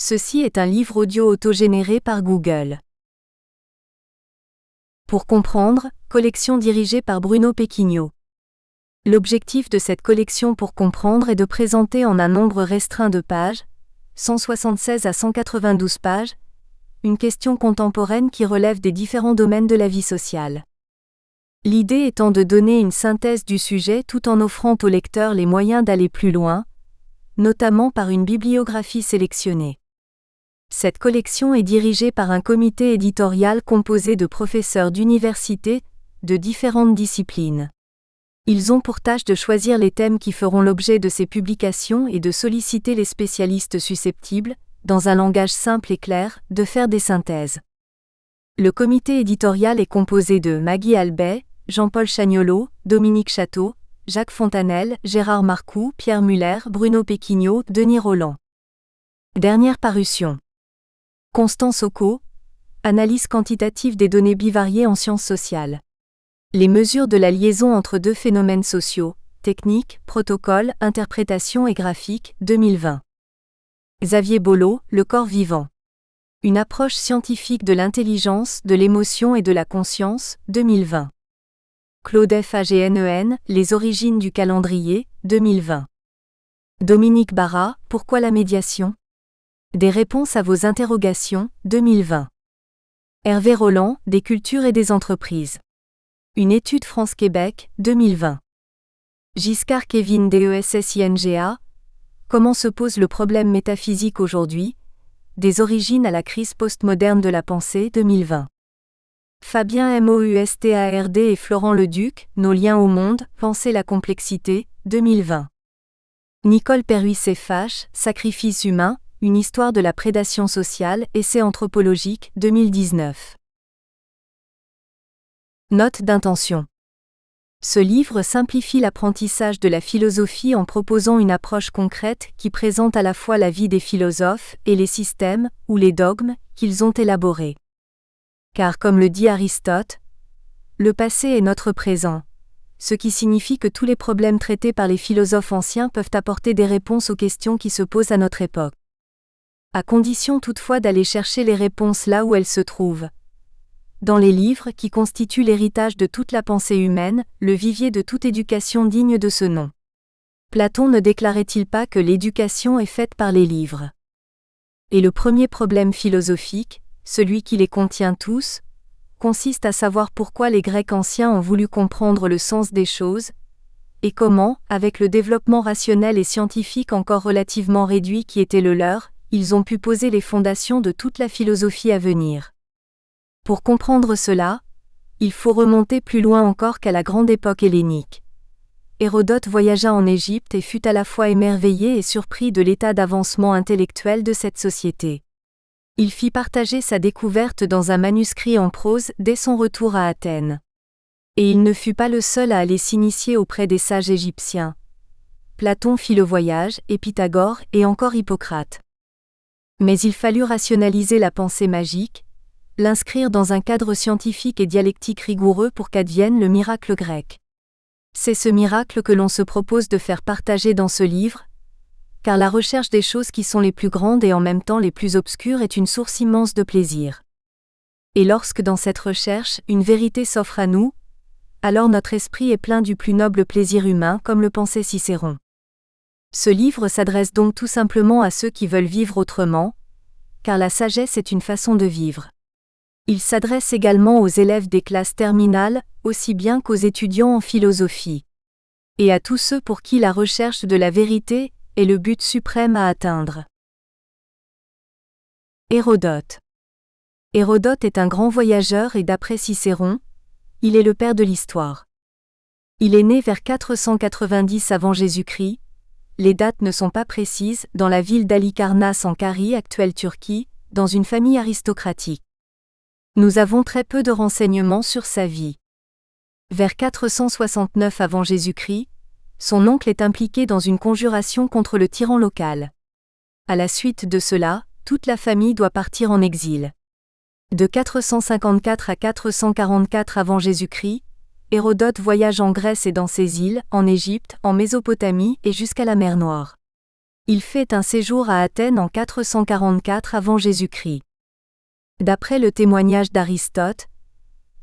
Ceci est un livre audio autogénéré par Google. Pour comprendre, collection dirigée par Bruno Pequignot. L'objectif de cette collection Pour comprendre est de présenter en un nombre restreint de pages, 176 à 192 pages, une question contemporaine qui relève des différents domaines de la vie sociale. L'idée étant de donner une synthèse du sujet tout en offrant au lecteur les moyens d'aller plus loin, notamment par une bibliographie sélectionnée. Cette collection est dirigée par un comité éditorial composé de professeurs d'université, de différentes disciplines. Ils ont pour tâche de choisir les thèmes qui feront l'objet de ces publications et de solliciter les spécialistes susceptibles, dans un langage simple et clair, de faire des synthèses. Le comité éditorial est composé de Maggie Albet, Jean-Paul Chagnolot, Dominique Château, Jacques Fontanelle, Gérard Marcoux, Pierre Muller, Bruno Pequignot, Denis Rolland. Dernière parution. Constance Ocot, analyse quantitative des données bivariées en sciences sociales. Les mesures de la liaison entre deux phénomènes sociaux, technique, protocole, interprétation et graphique, 2020. Xavier Bollot, Le corps vivant. Une approche scientifique de l'intelligence, de l'émotion et de la conscience, 2020. Claude Fagnen, Les origines du calendrier, 2020. Dominique Barra, Pourquoi la médiation ? Des réponses à vos interrogations, 2020. Hervé Roland, Des cultures et des entreprises. Une étude France-Québec, 2020. Giscard Kevin DESSINGA, Comment se pose le problème métaphysique aujourd'hui ? Des origines à la crise postmoderne de la pensée, 2020. Fabien Moustard et Florent Leduc, Nos liens au monde, Penser la complexité, 2020. Nicole Perruy-Séfache, Sacrifice humain, une histoire de la prédation sociale, essai anthropologique, 2019. Note d'intention. Ce livre simplifie l'apprentissage de la philosophie en proposant une approche concrète qui présente à la fois la vie des philosophes et les systèmes, ou les dogmes, qu'ils ont élaborés. Car comme le dit Aristote, le passé est notre présent, ce qui signifie que tous les problèmes traités par les philosophes anciens peuvent apporter des réponses aux questions qui se posent à notre époque. À condition toutefois d'aller chercher les réponses là où elles se trouvent. Dans les livres qui constituent l'héritage de toute la pensée humaine, le vivier de toute éducation digne de ce nom. Platon ne déclarait-il pas que l'éducation est faite par les livres ? Et le premier problème philosophique, celui qui les contient tous, consiste à savoir pourquoi les Grecs anciens ont voulu comprendre le sens des choses, et comment, avec le développement rationnel et scientifique encore relativement réduit qui était le leur, ils ont pu poser les fondations de toute la philosophie à venir. Pour comprendre cela, il faut remonter plus loin encore qu'à la grande époque hellénique. Hérodote voyagea en Égypte et fut à la fois émerveillé et surpris de l'état d'avancement intellectuel de cette société. Il fit partager sa découverte dans un manuscrit en prose dès son retour à Athènes. Et il ne fut pas le seul à aller s'initier auprès des sages égyptiens. Platon fit le voyage, et Pythagore, et encore Hippocrate. Mais il fallut rationaliser la pensée magique, l'inscrire dans un cadre scientifique et dialectique rigoureux pour qu'advienne le miracle grec. C'est ce miracle que l'on se propose de faire partager dans ce livre, car la recherche des choses qui sont les plus grandes et en même temps les plus obscures est une source immense de plaisir. Et lorsque dans cette recherche, une vérité s'offre à nous, alors notre esprit est plein du plus noble plaisir humain comme le pensait Cicéron. Ce livre s'adresse donc tout simplement à ceux qui veulent vivre autrement, car la sagesse est une façon de vivre. Il s'adresse également aux élèves des classes terminales, aussi bien qu'aux étudiants en philosophie. Et à tous ceux pour qui la recherche de la vérité est le but suprême à atteindre. Hérodote. Hérodote est un grand voyageur et d'après Cicéron, il est le père de l'histoire. Il est né vers 490 avant Jésus-Christ, les dates ne sont pas précises, dans la ville d'Halikarnasse en Carie, actuelle Turquie, dans une famille aristocratique. Nous avons très peu de renseignements sur sa vie. Vers 469 avant Jésus-Christ, son oncle est impliqué dans une conjuration contre le tyran local. À la suite de cela, toute la famille doit partir en exil. De 454 à 444 avant Jésus-Christ, Hérodote voyage en Grèce et dans ses îles, en Égypte, en Mésopotamie et jusqu'à la mer Noire. Il fait un séjour à Athènes en 444 avant Jésus-Christ. D'après le témoignage d'Aristote,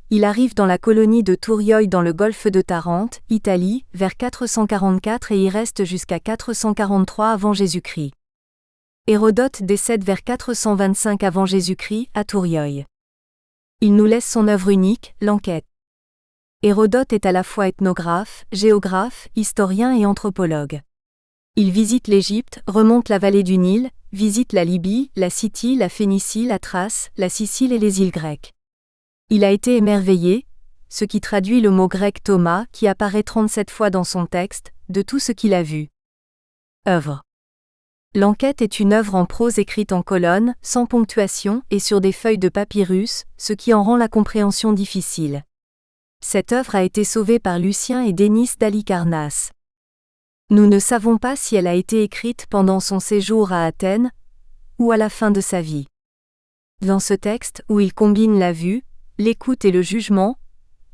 il arrive dans la colonie de Tourioi dans le golfe de Tarente, Italie, vers 444 et y reste jusqu'à 443 avant Jésus-Christ. Hérodote décède vers 425 avant Jésus-Christ à Tourioi. Il nous laisse son œuvre unique, l'Enquête. Hérodote est à la fois ethnographe, géographe, historien et anthropologue. Il visite l'Égypte, remonte la vallée du Nil, visite la Libye, la Scythie, la Phénicie, la Thrace, la Sicile et les îles grecques. Il a été émerveillé, ce qui traduit le mot grec Thomas qui apparaît 37 fois dans son texte, de tout ce qu'il a vu. Œuvre. L'Enquête est une œuvre en prose écrite en colonnes, sans ponctuation et sur des feuilles de papyrus, ce qui en rend la compréhension difficile. Cette œuvre a été sauvée par Lucien et Dénis d'Halicarnasse. Nous ne savons pas si elle a été écrite pendant son séjour à Athènes ou à la fin de sa vie. Dans ce texte, où il combine la vue, l'écoute et le jugement,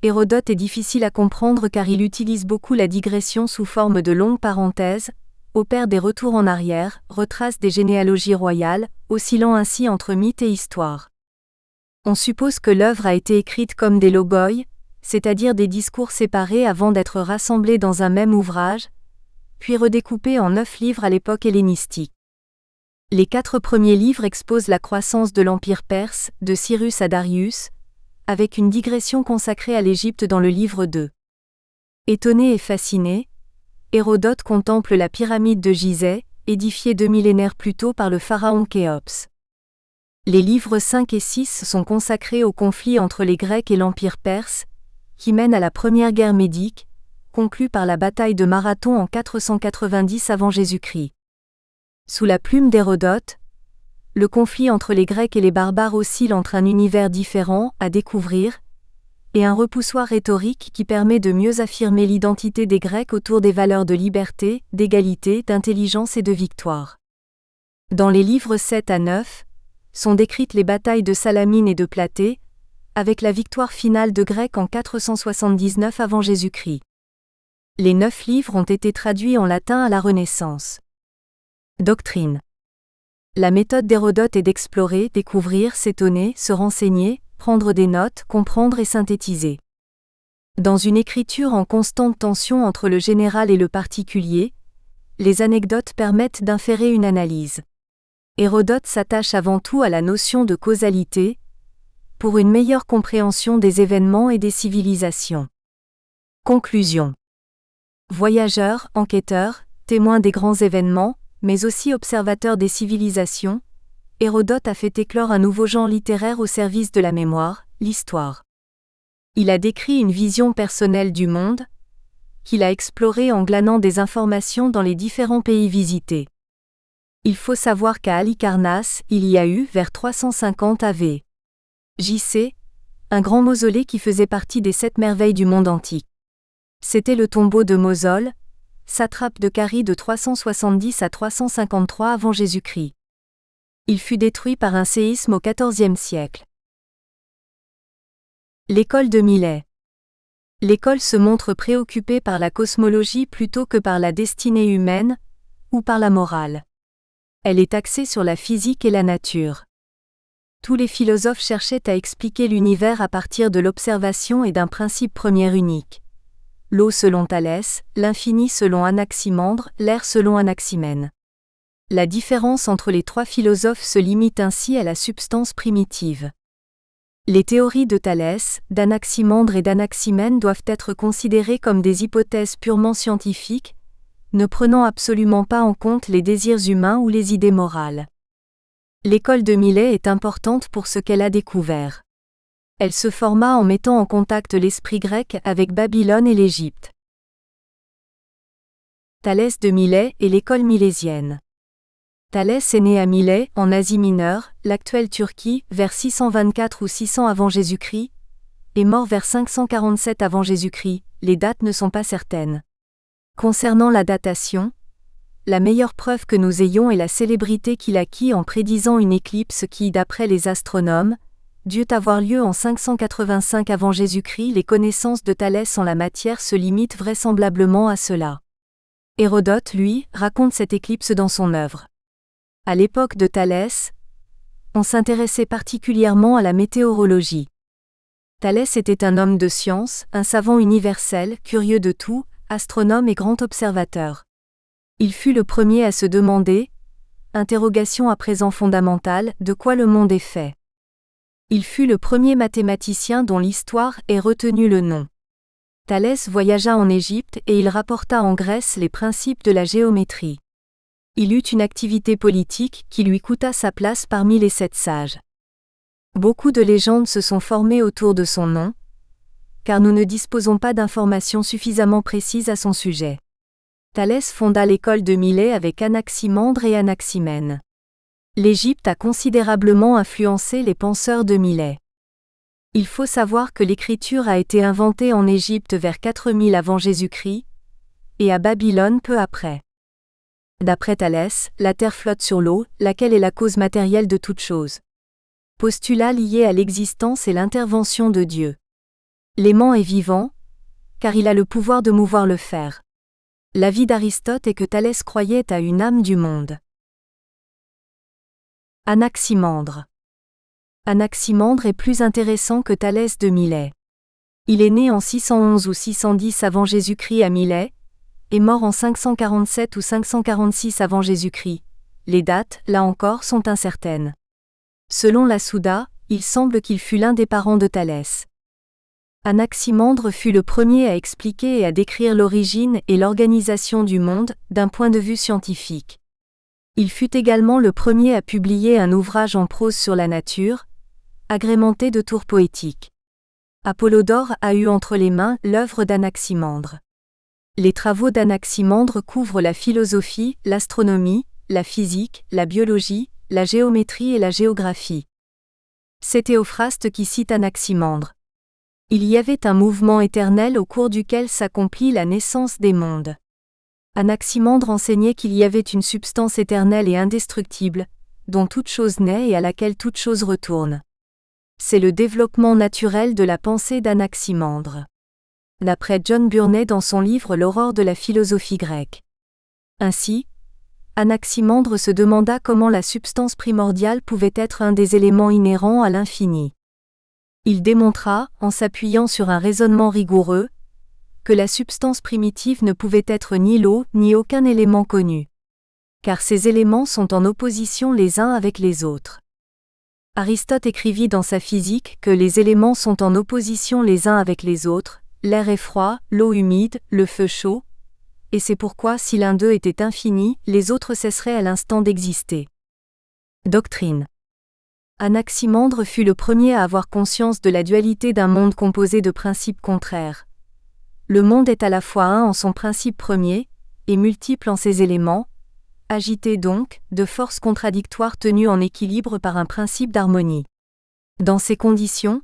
Hérodote est difficile à comprendre car il utilise beaucoup la digression sous forme de longues parenthèses, opère des retours en arrière, retrace des généalogies royales, oscillant ainsi entre mythe et histoire. On suppose que l'œuvre a été écrite comme des logoi, c'est-à-dire des discours séparés avant d'être rassemblés dans un même ouvrage, puis redécoupés en 9 livres à l'époque hellénistique. Les 4 premiers livres exposent la croissance de l'Empire perse, de Cyrus à Darius, avec une digression consacrée à l'Égypte dans le livre 2. Étonné et fasciné, Hérodote contemple la pyramide de Gizeh, édifiée 2 millénaires plus tôt par le pharaon Khéops. Les livres 5 et 6 sont consacrés au conflit entre les Grecs et l'Empire perse, qui mène à la première guerre médique, conclue par la bataille de Marathon en 490 avant Jésus-Christ. Sous la plume d'Hérodote, le conflit entre les Grecs et les barbares oscille entre un univers différent à découvrir et un repoussoir rhétorique qui permet de mieux affirmer l'identité des Grecs autour des valeurs de liberté, d'égalité, d'intelligence et de victoire. Dans les livres 7 à 9, sont décrites les batailles de Salamine et de Platée, avec la victoire finale de Grecs en 479 avant Jésus-Christ. Les 9 livres ont été traduits en latin à la Renaissance. Doctrine. La méthode d'Hérodote est d'explorer, découvrir, s'étonner, se renseigner, prendre des notes, comprendre et synthétiser. Dans une écriture en constante tension entre le général et le particulier, les anecdotes permettent d'inférer une analyse. Hérodote s'attache avant tout à la notion de causalité, pour une meilleure compréhension des événements et des civilisations. Conclusion. Voyageur, enquêteur, témoin des grands événements, mais aussi observateur des civilisations, Hérodote a fait éclore un nouveau genre littéraire au service de la mémoire, l'histoire. Il a décrit une vision personnelle du monde, qu'il a explorée en glanant des informations dans les différents pays visités. Il faut savoir qu'à Halicarnasse, il y a eu, vers 350 av. J.C., un grand mausolée qui faisait partie des 7 merveilles du monde antique. C'était le tombeau de Mosol, satrape de Carie de 370 à 353 avant Jésus-Christ. Il fut détruit par un séisme au XIVe siècle. L'école de Milet. L'école se montre préoccupée par la cosmologie plutôt que par la destinée humaine, ou par la morale. Elle est axée sur la physique et la nature. Tous les philosophes cherchaient à expliquer l'univers à partir de l'observation et d'un principe premier unique. L'eau selon Thalès, l'infini selon Anaximandre, l'air selon Anaximène. La différence entre les 3 philosophes se limite ainsi à la substance primitive. Les théories de Thalès, d'Anaximandre et d'Anaximène doivent être considérées comme des hypothèses purement scientifiques, ne prenant absolument pas en compte les désirs humains ou les idées morales. L'école de Milet est importante pour ce qu'elle a découvert. Elle se forma en mettant en contact l'esprit grec avec Babylone et l'Égypte. Thalès de Milet et l'école milésienne. Thalès est né à Milet, en Asie mineure, l'actuelle Turquie, vers 624 ou 600 avant Jésus-Christ, et mort vers 547 avant Jésus-Christ, les dates ne sont pas certaines. Concernant la datation, la meilleure preuve que nous ayons est la célébrité qu'il acquit en prédisant une éclipse qui, d'après les astronomes, dut avoir lieu en 585 avant Jésus-Christ. Les connaissances de Thalès en la matière se limitent vraisemblablement à cela. Hérodote, lui, raconte cette éclipse dans son œuvre. À l'époque de Thalès, on s'intéressait particulièrement à la météorologie. Thalès était un homme de science, un savant universel, curieux de tout, astronome et grand observateur. Il fut le premier à se demander, interrogation à présent fondamentale, de quoi le monde est fait. Il fut le premier mathématicien dont l'histoire ait retenu le nom. Thalès voyagea en Égypte et il rapporta en Grèce les principes de la géométrie. Il eut une activité politique qui lui coûta sa place parmi les 7 sages. Beaucoup de légendes se sont formées autour de son nom, car nous ne disposons pas d'informations suffisamment précises à son sujet. Thalès fonda l'école de Milet avec Anaximandre et Anaximène. L'Égypte a considérablement influencé les penseurs de Milet. Il faut savoir que l'écriture a été inventée en Égypte vers 4000 avant Jésus-Christ, et à Babylone peu après. D'après Thalès, la Terre flotte sur l'eau, laquelle est la cause matérielle de toute chose. Postulat lié à l'existence et l'intervention de Dieu. L'aimant est vivant, car il a le pouvoir de mouvoir le fer. L'avis d'Aristote est que Thalès croyait à une âme du monde. Anaximandre. Anaximandre est plus intéressant que Thalès de Milet. Il est né en 611 ou 610 avant Jésus-Christ à Milet, et mort en 547 ou 546 avant Jésus-Christ. Les dates, là encore, sont incertaines. Selon la Souda, il semble qu'il fut l'un des parents de Thalès. Anaximandre fut le premier à expliquer et à décrire l'origine et l'organisation du monde, d'un point de vue scientifique. Il fut également le premier à publier un ouvrage en prose sur la nature, agrémenté de tours poétiques. Apollodore a eu entre les mains l'œuvre d'Anaximandre. Les travaux d'Anaximandre couvrent la philosophie, l'astronomie, la physique, la biologie, la géométrie et la géographie. C'est Théophraste qui cite Anaximandre. Il y avait un mouvement éternel au cours duquel s'accomplit la naissance des mondes. Anaximandre enseignait qu'il y avait une substance éternelle et indestructible, dont toute chose naît et à laquelle toute chose retourne. C'est le développement naturel de la pensée d'Anaximandre. D'après John Burney dans son livre L'aurore de la philosophie grecque. Ainsi, Anaximandre se demanda comment la substance primordiale pouvait être un des éléments inhérents à l'infini. Il démontra, en s'appuyant sur un raisonnement rigoureux, que la substance primitive ne pouvait être ni l'eau ni aucun élément connu. Car ces éléments sont en opposition les uns avec les autres. Aristote écrivit dans sa Physique que les éléments sont en opposition les uns avec les autres, l'air est froid, l'eau humide, le feu chaud, et c'est pourquoi si l'un d'eux était infini, les autres cesseraient à l'instant d'exister. Doctrine. Anaximandre fut le premier à avoir conscience de la dualité d'un monde composé de principes contraires. Le monde est à la fois un en son principe premier, et multiple en ses éléments, agité donc, de forces contradictoires tenues en équilibre par un principe d'harmonie. Dans ces conditions,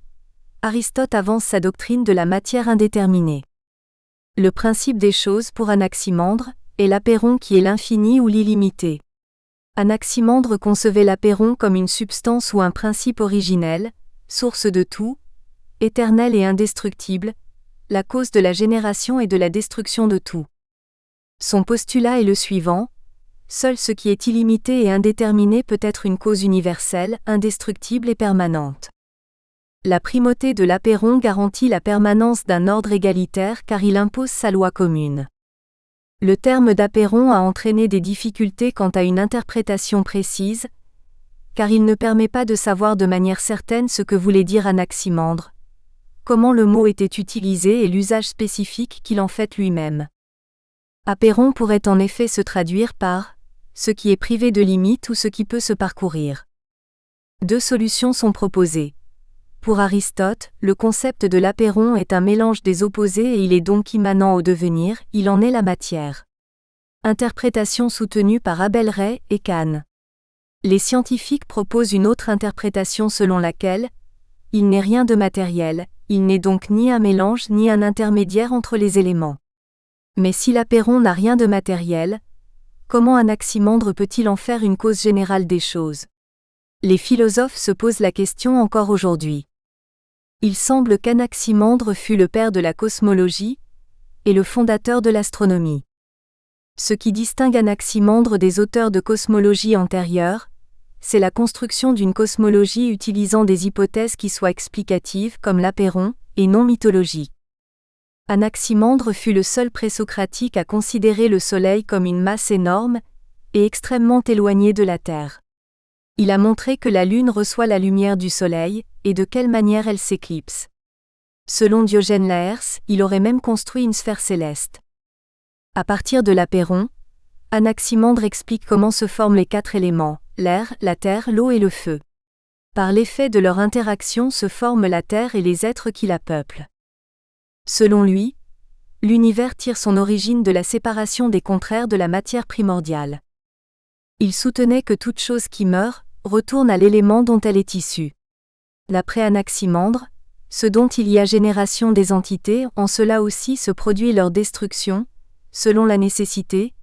Aristote avance sa doctrine de la matière indéterminée. Le principe des choses pour Anaximandre est l'apeiron qui est l'infini ou l'illimité. Anaximandre concevait l'apeiron comme une substance ou un principe originel, source de tout, éternel et indestructible, la cause de la génération et de la destruction de tout. Son postulat est le suivant: seul ce qui est illimité et indéterminé peut être une cause universelle, indestructible et permanente. La primauté de l'apeiron garantit la permanence d'un ordre égalitaire car il impose sa loi commune. Le terme d'apeiron a entraîné des difficultés quant à une interprétation précise, car il ne permet pas de savoir de manière certaine ce que voulait dire Anaximandre, comment le mot était utilisé et l'usage spécifique qu'il en fait lui-même. Apeiron pourrait en effet se traduire par « ce qui est privé de limite » ou « ce qui peut se parcourir ». Deux solutions sont proposées. Pour Aristote, le concept de l'apeiron est un mélange des opposés et il est donc immanent au devenir, il en est la matière. Interprétation soutenue par Abel Ray et Kahn. Les scientifiques proposent une autre interprétation selon laquelle il n'est rien de matériel, il n'est donc ni un mélange ni un intermédiaire entre les éléments. Mais si l'apeiron n'a rien de matériel, comment Anaximandre peut-il en faire une cause générale des choses? Les philosophes se posent la question encore aujourd'hui. Il semble qu'Anaximandre fut le père de la cosmologie et le fondateur de l'astronomie. Ce qui distingue Anaximandre des auteurs de cosmologie antérieure, c'est la construction d'une cosmologie utilisant des hypothèses qui soient explicatives comme l'apeiron, et non mythologiques. Anaximandre fut le seul présocratique à considérer le Soleil comme une masse énorme et extrêmement éloignée de la Terre. Il a montré que la Lune reçoit la lumière du Soleil, et de quelle manière elle s'éclipse. Selon Diogène Laërce, il aurait même construit une sphère céleste. À partir de l'apeiron, Anaximandre explique comment se forment les 4 éléments, l'air, la terre, l'eau et le feu. Par l'effet de leur interaction se forment la Terre et les êtres qui la peuplent. Selon lui, l'univers tire son origine de la séparation des contraires de la matière primordiale. Il soutenait que toute chose qui meurt retourne à l'élément dont elle est issue. D'après Anaximandre, ce dont il y a génération des entités, en cela aussi se produit leur destruction, selon la nécessité,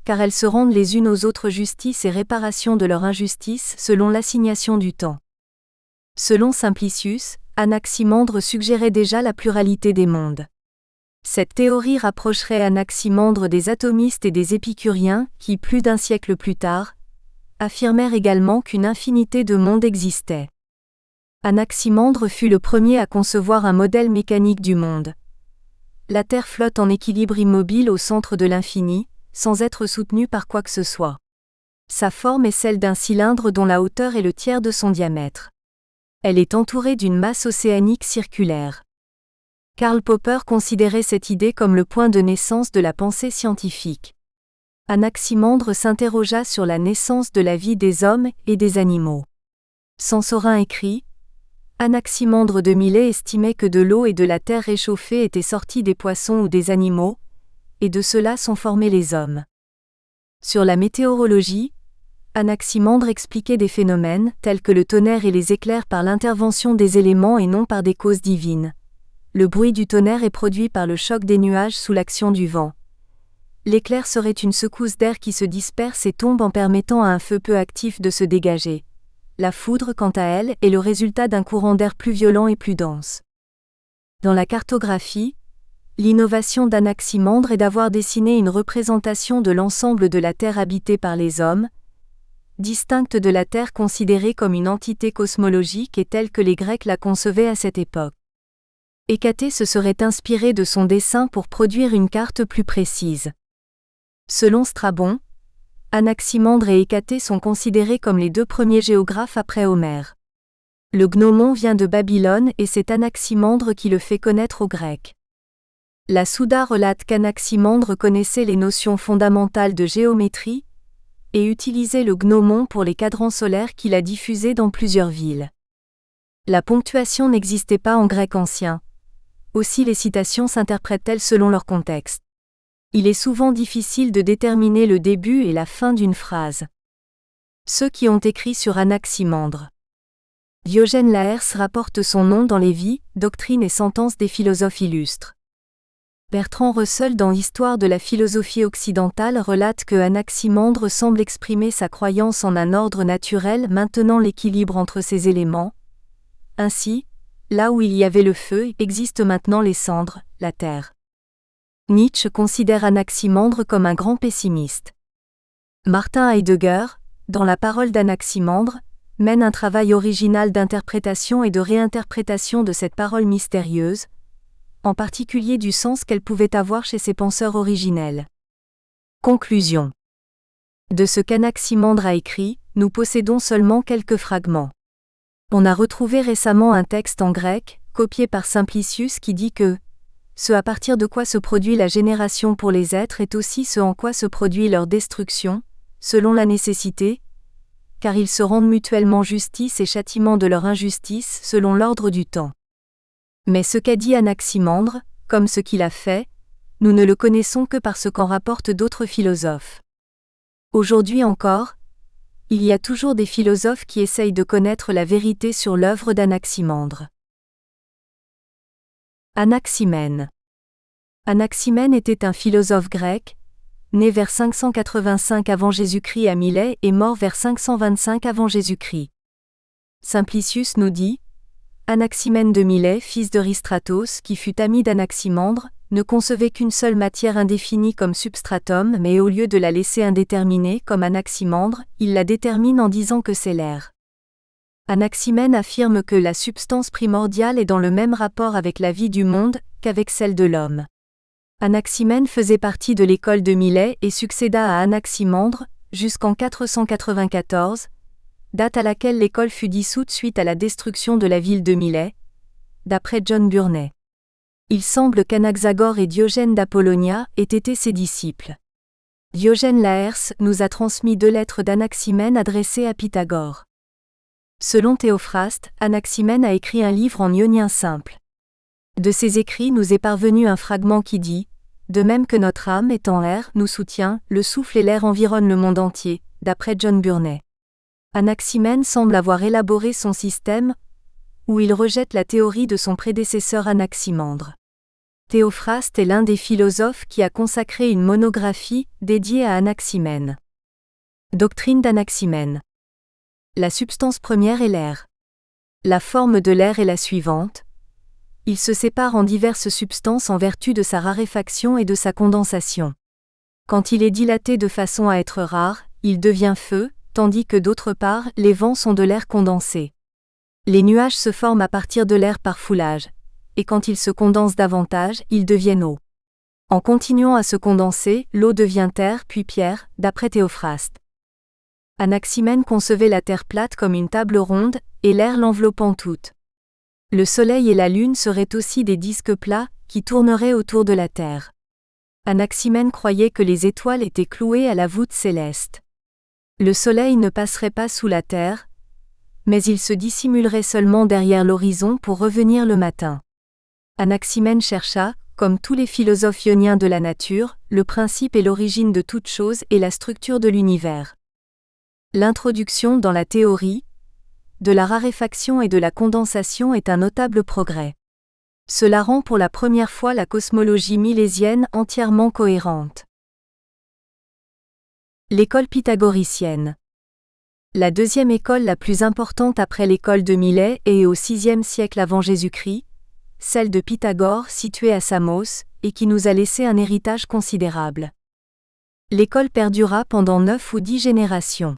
car elles se rendent les unes aux autres justice et réparation de leur injustice selon l'assignation du temps. Selon Simplicius, Anaximandre suggérait déjà la pluralité des mondes. Cette théorie rapprocherait Anaximandre des atomistes et des épicuriens qui, plus d'un siècle plus tard, affirmèrent également qu'une infinité de mondes existait. Anaximandre fut le premier à concevoir un modèle mécanique du monde. La Terre flotte en équilibre immobile au centre de l'infini, sans être soutenue par quoi que ce soit. Sa forme est celle d'un cylindre dont la hauteur est le tiers de son diamètre. Elle est entourée d'une masse océanique circulaire. Karl Popper considérait cette idée comme le point de naissance de la pensée scientifique. Anaximandre s'interrogea sur la naissance de la vie des hommes et des animaux. Sansorin écrit: Anaximandre de Milet estimait que de l'eau et de la terre réchauffée étaient sortis des poissons ou des animaux, et de cela sont formés les hommes. Sur la météorologie, Anaximandre expliquait des phénomènes tels que le tonnerre et les éclairs par l'intervention des éléments et non par des causes divines. Le bruit du tonnerre est produit par le choc des nuages sous l'action du vent. L'éclair serait une secousse d'air qui se disperse et tombe en permettant à un feu peu actif de se dégager. La foudre, quant à elle, est le résultat d'un courant d'air plus violent et plus dense. Dans la cartographie, l'innovation d'Anaximandre est d'avoir dessiné une représentation de l'ensemble de la Terre habitée par les hommes, distincte de la Terre considérée comme une entité cosmologique et telle que les Grecs la concevaient à cette époque. Hécatée se serait inspiré de son dessin pour produire une carte plus précise. Selon Strabon, Anaximandre et Hécatée sont considérés comme les 2 premiers géographes après Homère. Le gnomon vient de Babylone et c'est Anaximandre qui le fait connaître aux Grecs. La Souda relate qu'Anaximandre connaissait les notions fondamentales de géométrie et utilisait le gnomon pour les cadrans solaires qu'il a diffusés dans plusieurs villes. La ponctuation n'existait pas en grec ancien. Aussi les citations s'interprètent-elles selon leur contexte. Il est souvent difficile de déterminer le début et la fin d'une phrase. Ceux qui ont écrit sur Anaximandre. Diogène Laërce rapporte son nom dans les Vies, Doctrines et Sentences des philosophes illustres. Bertrand Russell dans l'Histoire de la philosophie occidentale relate que Anaximandre semble exprimer sa croyance en un ordre naturel maintenant l'équilibre entre ces éléments. Ainsi, là où il y avait le feu, existent maintenant les cendres, la terre. Nietzsche considère Anaximandre comme un grand pessimiste. Martin Heidegger, dans La parole d'Anaximandre, mène un travail original d'interprétation et de réinterprétation de cette parole mystérieuse, en particulier du sens qu'elle pouvait avoir chez ses penseurs originels. Conclusion. De ce qu'Anaximandre a écrit, nous possédons seulement quelques fragments. On a retrouvé récemment un texte en grec, copié par Simplicius qui dit que ce à partir de quoi se produit la génération pour les êtres est aussi ce en quoi se produit leur destruction, selon la nécessité, car ils se rendent mutuellement justice et châtiment de leur injustice selon l'ordre du temps. Mais ce qu'a dit Anaximandre, comme ce qu'il a fait, nous ne le connaissons que par ce qu'en rapportent d'autres philosophes. Aujourd'hui encore, il y a toujours des philosophes qui essayent de connaître la vérité sur l'œuvre d'Anaximandre. Anaximène. Anaximène était un philosophe grec, né vers 585 avant Jésus-Christ à Milet et mort vers 525 avant Jésus-Christ. Simplicius nous dit: Anaximène de Milet, fils d'Euristratos, qui fut ami d'Anaximandre, ne concevait qu'une seule matière indéfinie comme substratum, mais au lieu de la laisser indéterminée comme Anaximandre, il la détermine en disant que c'est l'air. Anaximène affirme que la substance primordiale est dans le même rapport avec la vie du monde qu'avec celle de l'homme. Anaximène faisait partie de l'école de Milet et succéda à Anaximandre jusqu'en 494, date à laquelle l'école fut dissoute suite à la destruction de la ville de Milet, d'après John Burney. Il semble qu'Anaxagore et Diogène d'Apollonia aient été ses disciples. Diogène Laërce nous a transmis 2 lettres d'Anaximène adressées à Pythagore. Selon Théophraste, Anaximène a écrit un livre en ionien simple. De ses écrits nous est parvenu un fragment qui dit « De même que notre âme est en air, nous soutient, le souffle et l'air environnent le monde entier », d'après John Burney. Anaximène semble avoir élaboré son système, où il rejette la théorie de son prédécesseur Anaximandre. Théophraste est l'un des philosophes qui a consacré une monographie dédiée à Anaximène. Doctrine d'Anaximène. La substance première est l'air. La forme de l'air est la suivante. Il se sépare en diverses substances en vertu de sa raréfaction et de sa condensation. Quand il est dilaté de façon à être rare, il devient feu, tandis que d'autre part, les vents sont de l'air condensé. Les nuages se forment à partir de l'air par foulage, et quand ils se condensent davantage, ils deviennent eau. En continuant à se condenser, l'eau devient terre puis pierre, d'après Théophraste. Anaximène concevait la terre plate comme une table ronde, et l'air l'enveloppant toute. Le soleil et la lune seraient aussi des disques plats, qui tourneraient autour de la terre. Anaximène croyait que les étoiles étaient clouées à la voûte céleste. Le soleil ne passerait pas sous la terre, mais il se dissimulerait seulement derrière l'horizon pour revenir le matin. Anaximène chercha, comme tous les philosophes ioniens de la nature, le principe et l'origine de toute chose et la structure de l'univers. L'introduction dans la théorie de la raréfaction et de la condensation est un notable progrès. Cela rend pour la première fois la cosmologie milésienne entièrement cohérente. L'école pythagoricienne. La deuxième école la plus importante après l'école de Milet est au VIe siècle avant Jésus-Christ, celle de Pythagore située à Samos, et qui nous a laissé un héritage considérable. L'école perdura pendant 9 ou 10 générations.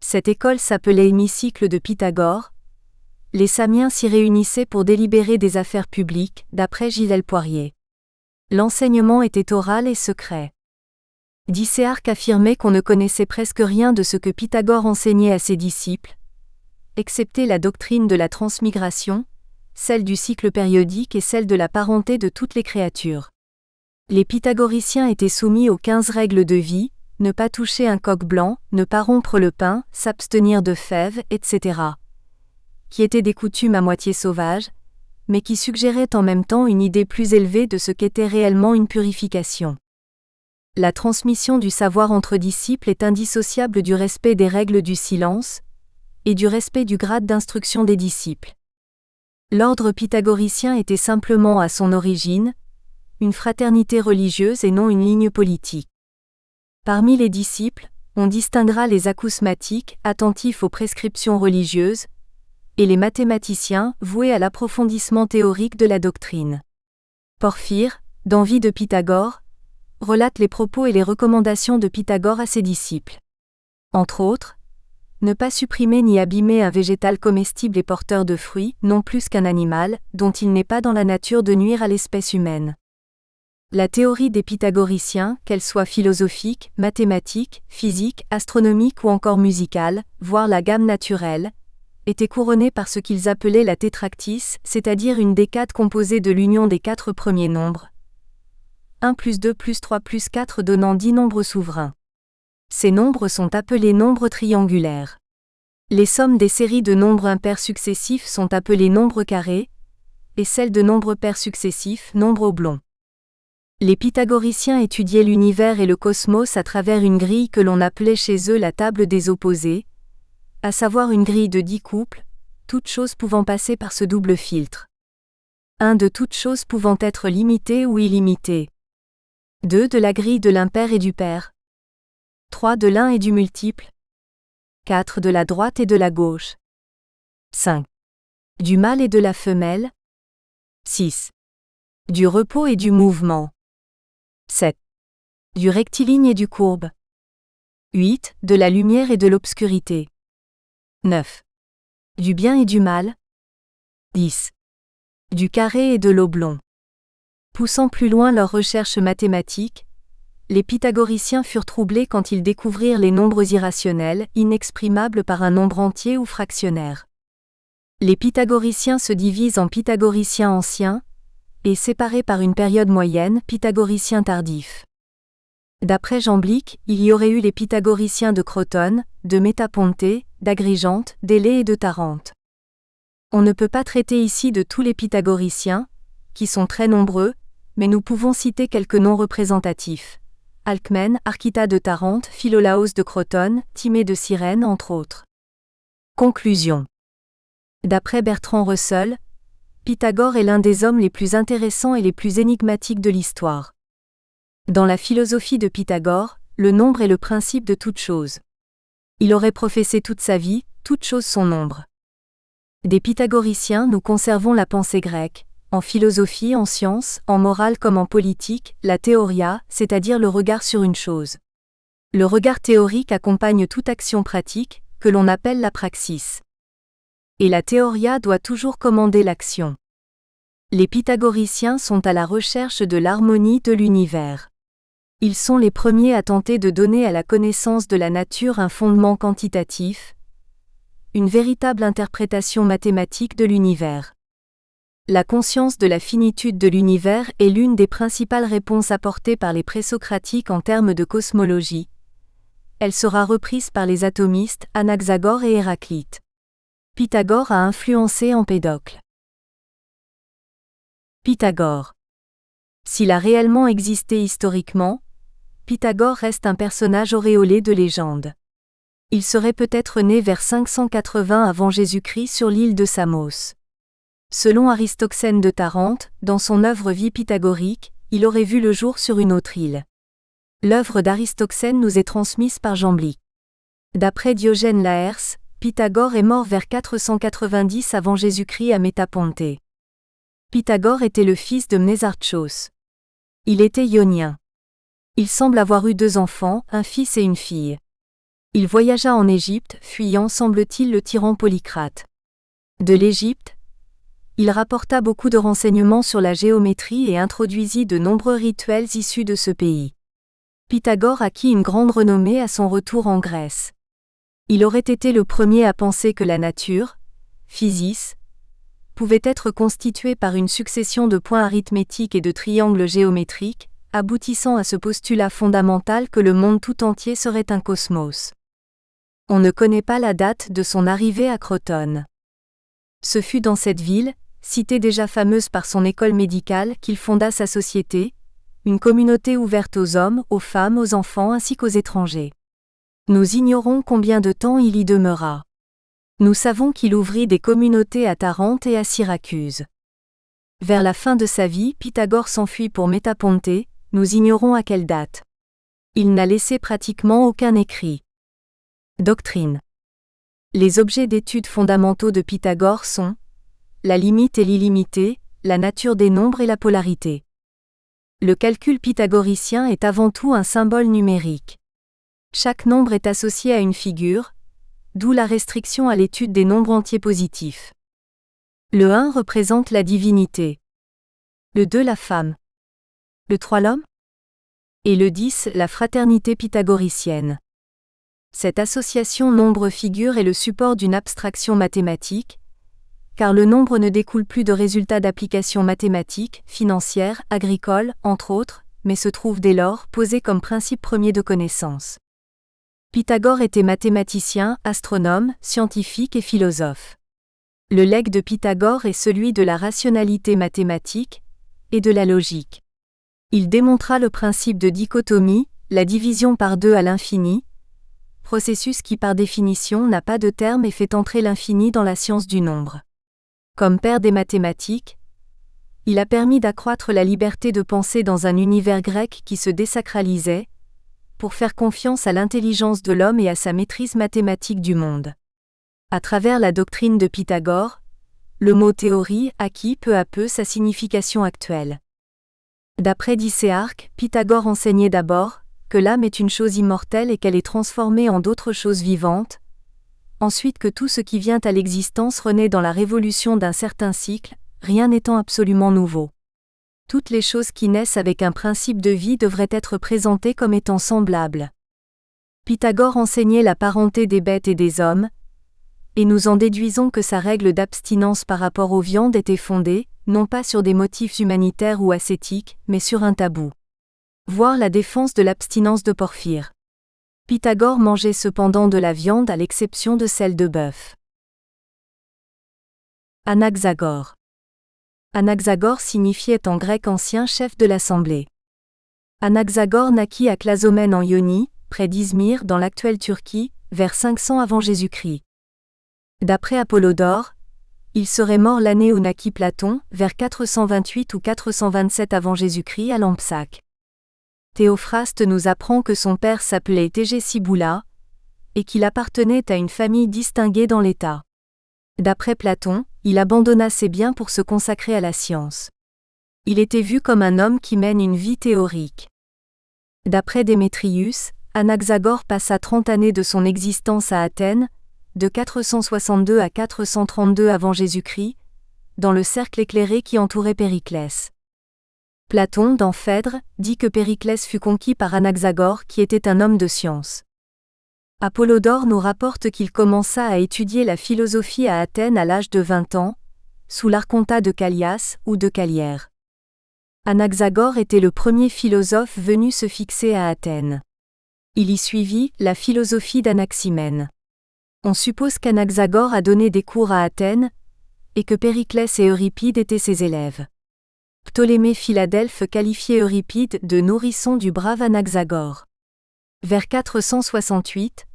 Cette école s'appelait hémicycle de Pythagore. Les Samiens s'y réunissaient pour délibérer des affaires publiques, d'après Gilles Poirier. L'enseignement était oral et secret. Dicéarque affirmait qu'on ne connaissait presque rien de ce que Pythagore enseignait à ses disciples, excepté la doctrine de la transmigration, celle du cycle périodique et celle de la parenté de toutes les créatures. Les pythagoriciens étaient soumis aux 15 règles de vie, ne pas toucher un coq blanc, ne pas rompre le pain, s'abstenir de fèves, etc., qui étaient des coutumes à moitié sauvages, mais qui suggéraient en même temps une idée plus élevée de ce qu'était réellement une purification. La transmission du savoir entre disciples est indissociable du respect des règles du silence et du respect du grade d'instruction des disciples. L'ordre pythagoricien était simplement à son origine une fraternité religieuse et non une ligne politique. Parmi les disciples, on distinguera les acousmatiques, attentifs aux prescriptions religieuses, et les mathématiciens, voués à l'approfondissement théorique de la doctrine. Porphyre, dans Vie de Pythagore, relate les propos et les recommandations de Pythagore à ses disciples. Entre autres, ne pas supprimer ni abîmer un végétal comestible et porteur de fruits, non plus qu'un animal, dont il n'est pas dans la nature de nuire à l'espèce humaine. La théorie des pythagoriciens, qu'elle soit philosophique, mathématique, physique, astronomique ou encore musicale, voire la gamme naturelle, était couronnée par ce qu'ils appelaient la tétractis, c'est-à-dire une décade composée de l'union des 4 premiers nombres. 1 plus 2 plus 3 plus 4 donnant 10 nombres souverains. Ces nombres sont appelés nombres triangulaires. Les sommes des séries de nombres impairs successifs sont appelées nombres carrés, et celles de nombres pairs successifs, nombres oblongs. Les pythagoriciens étudiaient l'univers et le cosmos à travers une grille que l'on appelait chez eux la table des opposés, à savoir une grille de 10 couples, toutes choses pouvant passer par ce double filtre. 1 de toutes choses pouvant être limitées ou illimitées. 2 de la grille de l'impair et du pair. 3 de l'un et du multiple. 4 de la droite et de la gauche. 5 du mâle et de la femelle. 6 Du repos et du mouvement. 7. Du rectiligne et du courbe. 8. De la lumière et de l'obscurité. 9. Du bien et du mal. 10. Du carré et de l'oblong. Poussant plus loin leurs recherches mathématiques, les pythagoriciens furent troublés quand ils découvrirent les nombres irrationnels, inexprimables par un nombre entier ou fractionnaire. Les pythagoriciens se divisent en pythagoriciens anciens, et séparés par une période moyenne, pythagoriciens tardifs. D'après Jamblique, il y aurait eu les pythagoriciens de Crotone, de Métaponté, d'Agrigente, d'Élée et de Tarente. On ne peut pas traiter ici de tous les pythagoriciens, qui sont très nombreux, mais nous pouvons citer quelques noms représentatifs. Alcmène, Archita de Tarente, Philolaos de Crotone, Timée de Cyrène entre autres. Conclusion. D'après Bertrand Russell, Pythagore est l'un des hommes les plus intéressants et les plus énigmatiques de l'histoire. Dans la philosophie de Pythagore, le nombre est le principe de toute chose. Il aurait professé toute sa vie, toutes choses sont nombre. Des pythagoriciens nous conservons la pensée grecque, en philosophie, en sciences, en morale comme en politique, la théoria, c'est-à-dire le regard sur une chose. Le regard théorique accompagne toute action pratique, que l'on appelle la praxis. Et la théoria doit toujours commander l'action. Les pythagoriciens sont à la recherche de l'harmonie de l'univers. Ils sont les premiers à tenter de donner à la connaissance de la nature un fondement quantitatif, une véritable interprétation mathématique de l'univers. La conscience de la finitude de l'univers est l'une des principales réponses apportées par les présocratiques en termes de cosmologie. Elle sera reprise par les atomistes Anaxagore et Héraclite. Pythagore a influencé Empédocle. Pythagore. S'il a réellement existé historiquement, Pythagore reste un personnage auréolé de légende. Il serait peut-être né vers 580 avant Jésus-Christ sur l'île de Samos. Selon Aristoxène de Tarente, dans son œuvre Vie pythagorique, il aurait vu le jour sur une autre île. L'œuvre d'Aristoxène nous est transmise par Jamblique. D'après Diogène Laërce, Pythagore est mort vers 490 avant Jésus-Christ à Métaponté. Pythagore était le fils de Mnésarchos. Il était ionien. Il semble avoir eu 2 enfants, un fils et une fille. Il voyagea en Égypte, fuyant semble-t-il le tyran Polycrate. De l'Égypte, il rapporta beaucoup de renseignements sur la géométrie et introduisit de nombreux rituels issus de ce pays. Pythagore acquit une grande renommée à son retour en Grèce. Il aurait été le premier à penser que la nature, physis, pouvait être constituée par une succession de points arithmétiques et de triangles géométriques, aboutissant à ce postulat fondamental que le monde tout entier serait un cosmos. On ne connaît pas la date de son arrivée à Crotone. Ce fut dans cette ville, cité déjà fameuse par son école médicale, qu'il fonda sa société, une communauté ouverte aux hommes, aux femmes, aux enfants ainsi qu'aux étrangers. Nous ignorons combien de temps il y demeura. Nous savons qu'il ouvrit des communautés à Tarente et à Syracuse. Vers la fin de sa vie, Pythagore s'enfuit pour Métaponté, nous ignorons à quelle date. Il n'a laissé pratiquement aucun écrit. Doctrine. Les objets d'étude fondamentaux de Pythagore sont la limite et l'illimité, la nature des nombres et la polarité. Le calcul pythagoricien est avant tout un symbole numérique. Chaque nombre est associé à une figure, d'où la restriction à l'étude des nombres entiers positifs. Le 1 représente la divinité. Le 2 la femme. Le 3 l'homme. Et le 10 la fraternité pythagoricienne. Cette association nombre-figure est le support d'une abstraction mathématique, car le nombre ne découle plus de résultats d'applications mathématiques, financières, agricoles, entre autres, mais se trouve dès lors posé comme principe premier de connaissance. Pythagore était mathématicien, astronome, scientifique et philosophe. Le legs de Pythagore est celui de la rationalité mathématique et de la logique. Il démontra le principe de dichotomie, la division par 2 à l'infini, processus qui par définition n'a pas de terme et fait entrer l'infini dans la science du nombre. Comme père des mathématiques, il a permis d'accroître la liberté de penser dans un univers grec qui se désacralisait, pour faire confiance à l'intelligence de l'homme et à sa maîtrise mathématique du monde. À travers la doctrine de Pythagore, le mot théorie acquit peu à peu sa signification actuelle. D'après Dicéarque, Pythagore enseignait d'abord que l'âme est une chose immortelle et qu'elle est transformée en d'autres choses vivantes, ensuite que tout ce qui vient à l'existence renaît dans la révolution d'un certain cycle, rien n'étant absolument nouveau. Toutes les choses qui naissent avec un principe de vie devraient être présentées comme étant semblables. Pythagore enseignait la parenté des bêtes et des hommes, et nous en déduisons que sa règle d'abstinence par rapport aux viandes était fondée, non pas sur des motifs humanitaires ou ascétiques, mais sur un tabou. Voir la défense de l'abstinence de Porphyre. Pythagore mangeait cependant de la viande à l'exception de celle de bœuf. Anaxagore. Anaxagore signifiait en grec ancien chef de l'assemblée. Anaxagore naquit à Clazomène en Ionie, près d'Izmir dans l'actuelle Turquie, vers 500 avant Jésus-Christ. D'après Apollodore, il serait mort l'année où naquit Platon, vers 428 ou 427 avant Jésus-Christ à Lampsaque. Théophraste nous apprend que son père s'appelait Tégésiboula, et qu'il appartenait à une famille distinguée dans l'État. D'après Platon, il abandonna ses biens pour se consacrer à la science. Il était vu comme un homme qui mène une vie théorique. D'après Démétrius, Anaxagore passa 30 années de son existence à Athènes, de 462 à 432 avant Jésus-Christ, dans le cercle éclairé qui entourait Périclès. Platon, dans Phèdre, dit que Périclès fut conquis par Anaxagore qui était un homme de science. Apollodore nous rapporte qu'il commença à étudier la philosophie à Athènes à l'âge de 20 ans, sous l'archontat de Callias ou de Calière. Anaxagore était le premier philosophe venu se fixer à Athènes. Il y suivit la philosophie d'Anaximène. On suppose qu'Anaxagore a donné des cours à Athènes, et que Périclès et Euripide étaient ses élèves. Ptolémée Philadelphe qualifiait Euripide de nourrisson du brave Anaxagore. Vers 468,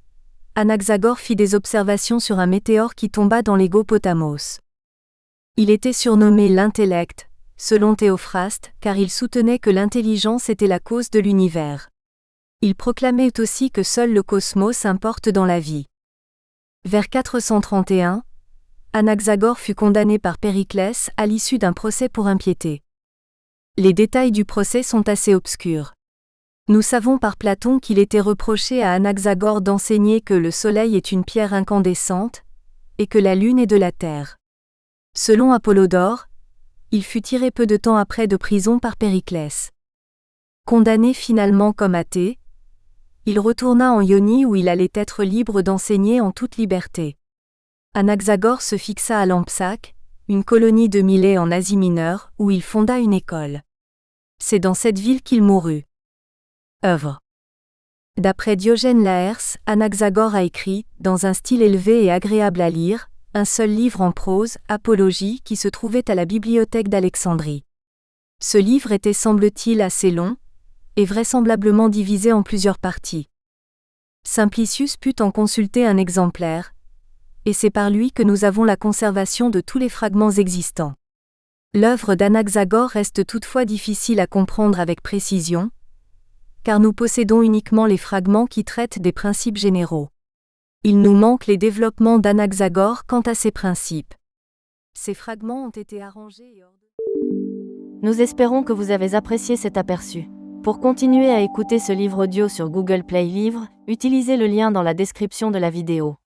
Anaxagore fit des observations sur un météore qui tomba dans l'Hégopotamos. Il était surnommé l'intellect, selon Théophraste, car il soutenait que l'intelligence était la cause de l'univers. Il proclamait aussi que seul le cosmos importe dans la vie. Vers 431, Anaxagore fut condamné par Périclès à l'issue d'un procès pour impiété. Les détails du procès sont assez obscurs. Nous savons par Platon qu'il était reproché à Anaxagore d'enseigner que le soleil est une pierre incandescente, et que la lune est de la terre. Selon Apollodore, il fut tiré peu de temps après de prison par Périclès. Condamné finalement comme athée, il retourna en Ionie où il allait être libre d'enseigner en toute liberté. Anaxagore se fixa à Lampsaque, une colonie de Milet en Asie mineure, où il fonda une école. C'est dans cette ville qu'il mourut. Œuvre. D'après Diogène Laërce, Anaxagore a écrit, dans un style élevé et agréable à lire, un seul livre en prose, Apologie, qui se trouvait à la bibliothèque d'Alexandrie. Ce livre était semble-t-il assez long, et vraisemblablement divisé en plusieurs parties. Simplicius put en consulter un exemplaire, et c'est par lui que nous avons la conservation de tous les fragments existants. L'œuvre d'Anaxagore reste toutefois difficile à comprendre avec précision, car nous possédons uniquement les fragments qui traitent des principes généraux. Il nous manque les développements d'Anaxagore quant à ces principes. Ces fragments ont été arrangés Nous espérons que vous avez apprécié cet aperçu. Pour continuer à écouter ce livre audio sur Google Play Livres, utilisez le lien dans la description de la vidéo.